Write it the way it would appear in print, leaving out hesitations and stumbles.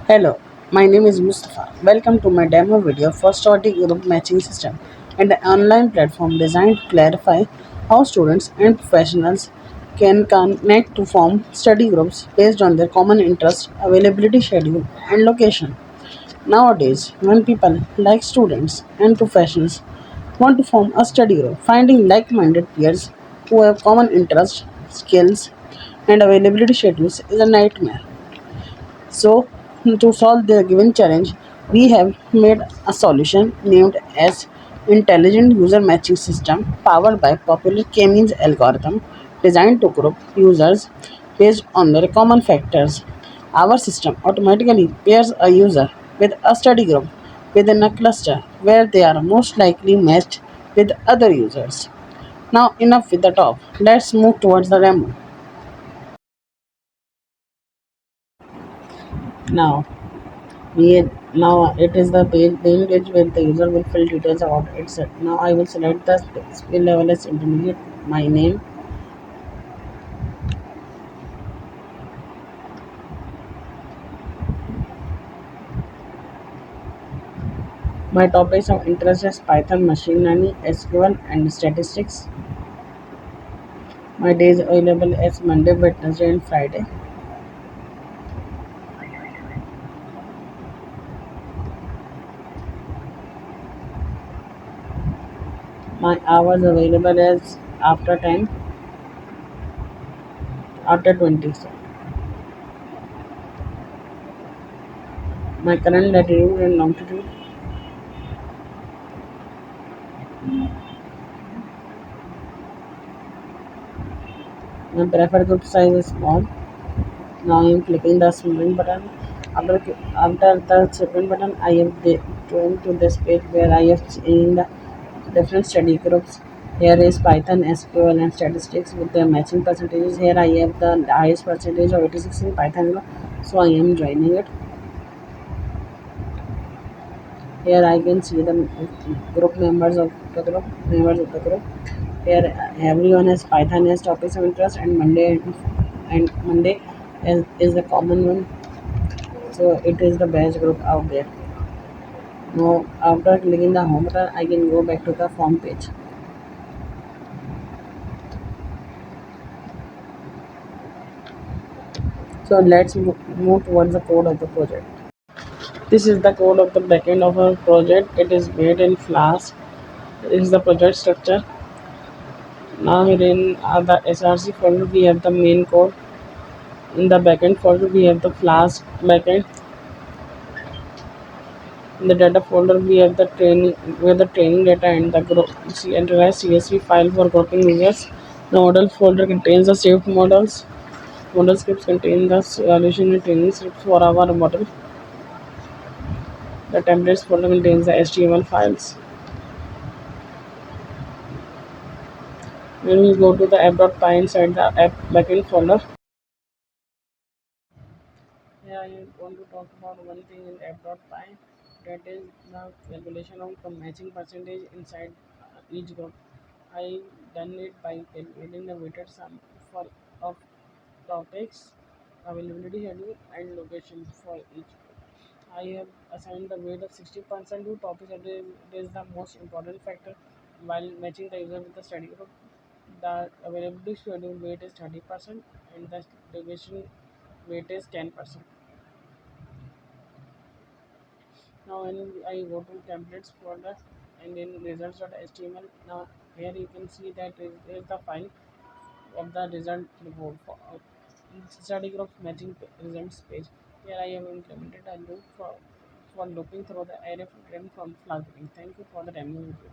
Hello, my name is Mustafa. Welcome to my demo video for study group matching system and an online platform designed to clarify how students and professionals can connect to form study groups based on their common interest, availability schedule, and location. Nowadays, when people like students and professionals want to form a study group, finding like-minded peers who have common interests, skills, and availability schedules is a nightmare. So, to solve the given challenge, we have made a solution named as Intelligent User Matching System powered by popular KMeans algorithm designed to group users based on their common factors. Our system automatically pairs a user with a study group within a cluster where they are most likely matched with other users. Now, enough with the talk. Let's move towards the demo. Now, now it is the page where the user will fill details about itself. Now I will select the skill level as intermediate, my name, my topics of interest is Python, machine learning, SQL and statistics. My days available as Monday, Wednesday and Friday. My hours available as after 10, after 20. So my current latitude and longitude. My preferred group size is small. Now I am clicking the submit button. After the submit button, I am going to this page where I have seen the different study groups. Here is Python, SQL, and statistics with the matching percentages. Here I have the highest percentage of 86 in Python group, so I am joining it. Here I can see the group members of the group. Here everyone has Python as topics of interest, and Monday is the common one. So it is the best group out there. Now after clicking the home button, I can go back to the form page. So let's move towards the code of the project. This is the code of the backend of our project. It is made in Flask. This is the project structure. Now here in the SRC folder we have the main code. In the backend folder we have the Flask backend. In the data folder we have the training where the training data and the group enterprise CSV file for grouping users. The model folder contains the saved models. Model scripts contain the solution and training scripts for our model. The templates folder contains the HTML files. When we go to the app.py inside the app backend folder, here I want to talk about one thing in app.py, that is the calculation of the matching percentage inside each group. I done it by calculating the weighted sum for of topics, availability schedule and location for each group. I have assigned the weight of 60% to topics. It is the most important factor while matching the user with the study group. The availability schedule weight is 30% and the duration weight is 10%. Now when I go to templates folder and then results.html, now here you can see that is the file of the result report for study group matching results page. Here I have implemented a loop for looking through the array frame from Flask. Thank you for the demo video.